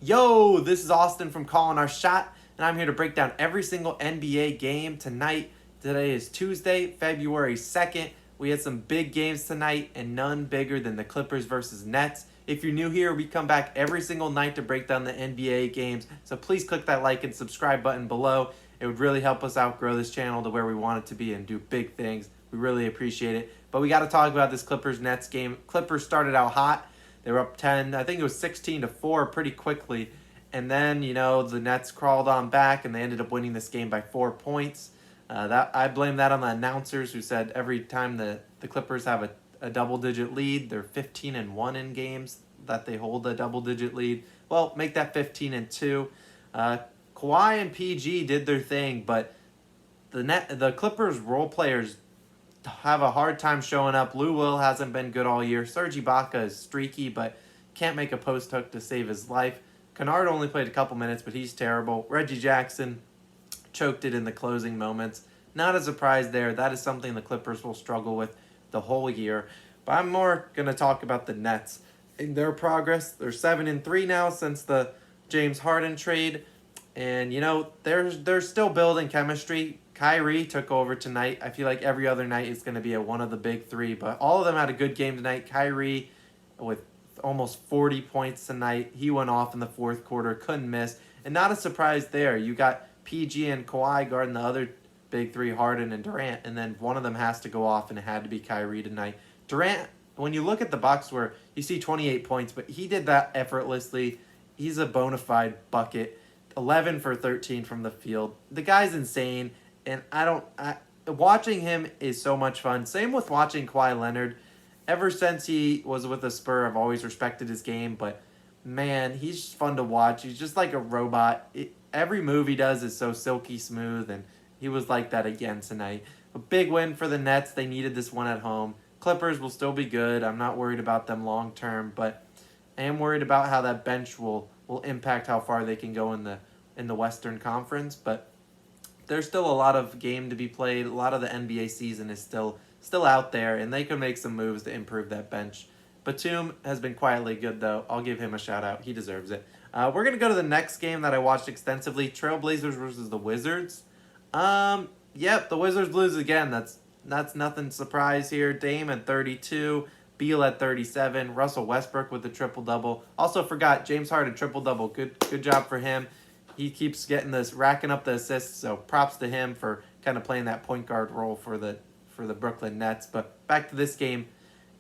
Yo, this is Austin from Calling Our Shot, and I'm here to break down every single NBA game tonight. Today is Tuesday, February 2nd. We had some big games tonight, and none bigger than the Clippers versus Nets. If you're new here, we come back every single night to break down the NBA games, so please click that like and subscribe button below. It would really help us out grow this channel to where we want it to be and do big things. We really appreciate it. But we got to talk about this Clippers-Nets game. Clippers started out hot. They were up 10, I think it was 16-4 pretty quickly. And then, the Nets crawled on back and they ended up winning this game by 4 points. That I blame that on the announcers who said every time the Clippers have a double-digit lead, they're 15-1 in games that they hold a double-digit lead. Well, make that 15-2. Kawhi and PG did their thing, but the Clippers role players have a hard time showing up. Lou Will hasn't been good all year. Serge Ibaka is streaky, but can't make a post hook to save his life. Kennard only played a couple minutes, but he's terrible. Reggie Jackson choked it in the closing moments. Not a surprise there. That is something the Clippers will struggle with the whole year. But I'm more going to talk about the Nets in their progress. They're 7-3 now since the James Harden trade. And, they're still building chemistry. Kyrie took over tonight. I feel like every other night is going to be one of the big three. But all of them had a good game tonight. Kyrie with almost 40 points tonight. He went off in the fourth quarter. Couldn't miss. And not a surprise there. You got PG and Kawhi guarding the other big three, Harden and Durant. And then one of them has to go off, and it had to be Kyrie tonight. Durant, when you look at the box score, you see 28 points. But he did that effortlessly. He's a bona fide bucket. 11 for 13 from the field. The guy's insane, and watching him is so much fun. Same with watching Kawhi Leonard. Ever since he was with the Spur, I've always respected his game, but man, he's just fun to watch. He's just like a robot. Every move he does is so silky smooth, and he was like that again tonight. A big win for the Nets. They needed this one at home. Clippers will still be good. I'm not worried about them long term, but I am worried about how that bench will impact how far they can go in the Western Conference. But there's still a lot of game to be played. A lot of the NBA season is still out there, and they can make some moves to improve that bench. Batum has been quietly good, though. I'll give him a shout out. He deserves it. We're gonna go to the next game that I watched extensively: Trailblazers versus the Wizards. Yep, the Wizards lose again. That's nothing surprise here. Dame at 32. Beal at 37, Russell Westbrook with the triple-double. Also forgot James Harden triple-double. Good job for him. He keeps racking up the assists, so props to him for kind of playing that point guard role for the Brooklyn Nets. But back to this game.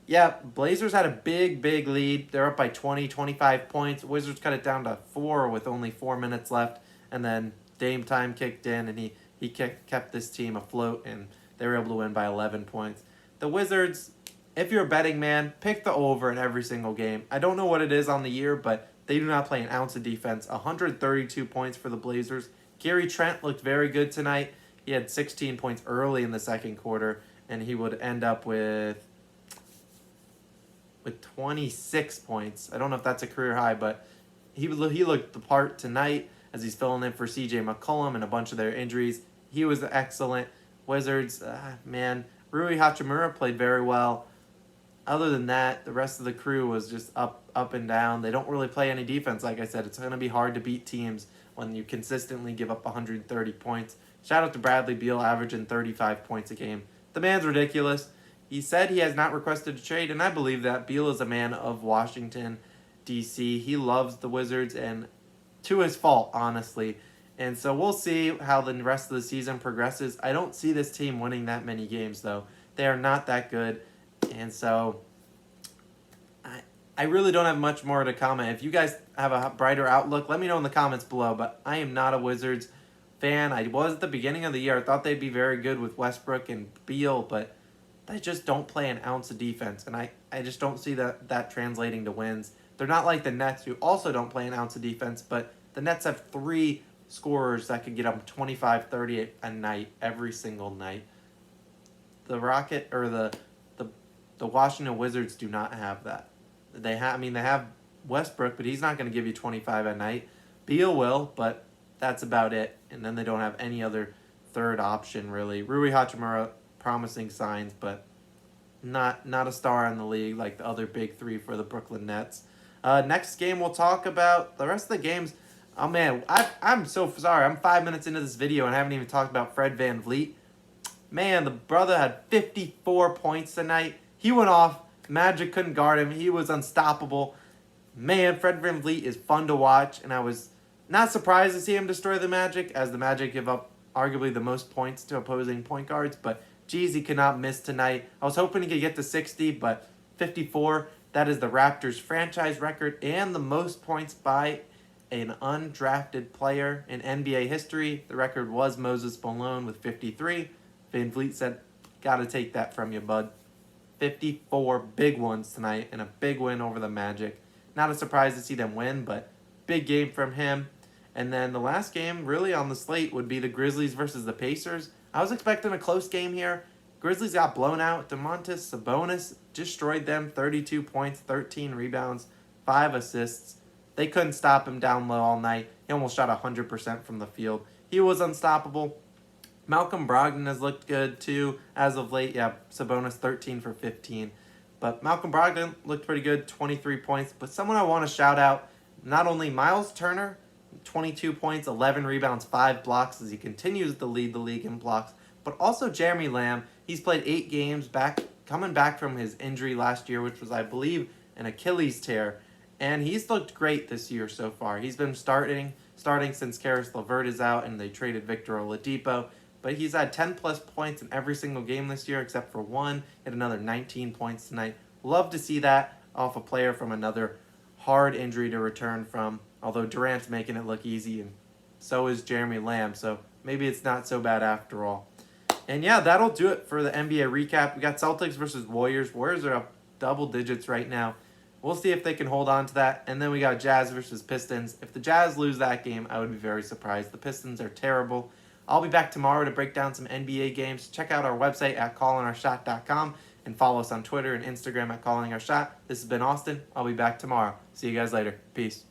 Yeah, Blazers had a big lead. They're up by 20, 25 points. Wizards cut it down to 4 with only 4 minutes left. And then Dame time kicked in, and he kept this team afloat, and they were able to win by 11 points. The Wizards, if you're a betting man, pick the over in every single game. I don't know what it is on the year, but they do not play an ounce of defense. 132 points for the Blazers. Gary Trent looked very good tonight. He had 16 points early in the second quarter, and he would end up with 26 points. I don't know if that's a career high, but he looked the part tonight as he's filling in for C.J. McCollum and a bunch of their injuries. He was excellent. Wizards, Rui Hachimura played very well. Other than that, the rest of the crew was just up and down. They don't really play any defense. Like I said, it's going to be hard to beat teams when you consistently give up 130 points. Shout out to Bradley Beal, averaging 35 points a game. The man's ridiculous. He said he has not requested a trade, and I believe that. Beal is a man of Washington, D.C. He loves the Wizards, and to his fault, honestly. And so we'll see how the rest of the season progresses. I don't see this team winning that many games, though. They are not that good. And so I really don't have much more to comment. If you guys have a brighter outlook, let me know in the comments below. But I am not a Wizards fan. I was at the beginning of the year. I thought they'd be very good with Westbrook and Beal, but they just don't play an ounce of defense. And I just don't see that translating to wins. They're not like the Nets, who also don't play an ounce of defense, but the Nets have 3 scorers that can get them 25, 30 a night, every single night. The Rocket or the Washington Wizards do not have that. They have Westbrook, but he's not going to give you 25 a night. Beal will, but that's about it. And then they don't have any other third option, really. Rui Hachimura, promising signs, but not a star in the league like the other big three for the Brooklyn Nets. Next game, we'll talk about the rest of the games. Oh, man, I'm so sorry. I'm 5 minutes into this video and I haven't even talked about Fred VanVleet. Man, the brother had 54 points tonight. He went off. Magic couldn't guard him. He was unstoppable. Man, Fred VanVleet is fun to watch, and I was not surprised to see him destroy the Magic, as the Magic give up arguably the most points to opposing point guards, but geez, he could not miss tonight. I was hoping he could get to 60, but 54, that is the Raptors franchise record and the most points by an undrafted player in NBA history. The record was Moses Malone with 53. VanVleet said, gotta take that from you, bud. 54 big ones tonight and a big win over the Magic. Not a surprise to see them win, but big game from him. And then the last game really on the slate would be the Grizzlies versus the Pacers. I was expecting a close game here. Grizzlies got blown out. Domantas Sabonis destroyed them. 32 points, 13 rebounds, 5 assists. They couldn't stop him down low all night. He almost shot 100% from the field. He was unstoppable. Malcolm Brogdon has looked good too as of late. Yeah, Sabonis 13 for 15. But Malcolm Brogdon looked pretty good, 23 points. But someone I want to shout out, not only Miles Turner, 22 points, 11 rebounds, 5 blocks as he continues to lead the league in blocks, but also Jeremy Lamb. He's played 8 games coming back from his injury last year, which was, I believe, an Achilles tear. And he's looked great this year so far. He's been starting since Caris LeVert is out and they traded Victor Oladipo. But he's had 10-plus points in every single game this year except for one. He had another 19 points tonight. Love to see that off a player from another hard injury to return from. Although Durant's making it look easy, and so is Jeremy Lamb. So maybe it's not so bad after all. And yeah, that'll do it for the NBA recap. We got Celtics versus Warriors. Warriors are up double digits right now. We'll see if they can hold on to that. And then we got Jazz versus Pistons. If the Jazz lose that game, I would be very surprised. The Pistons are terrible. I'll be back tomorrow to break down some NBA games. Check out our website at callingourshot.com and follow us on Twitter and Instagram at callingourshot. This has been Austin. I'll be back tomorrow. See you guys later. Peace.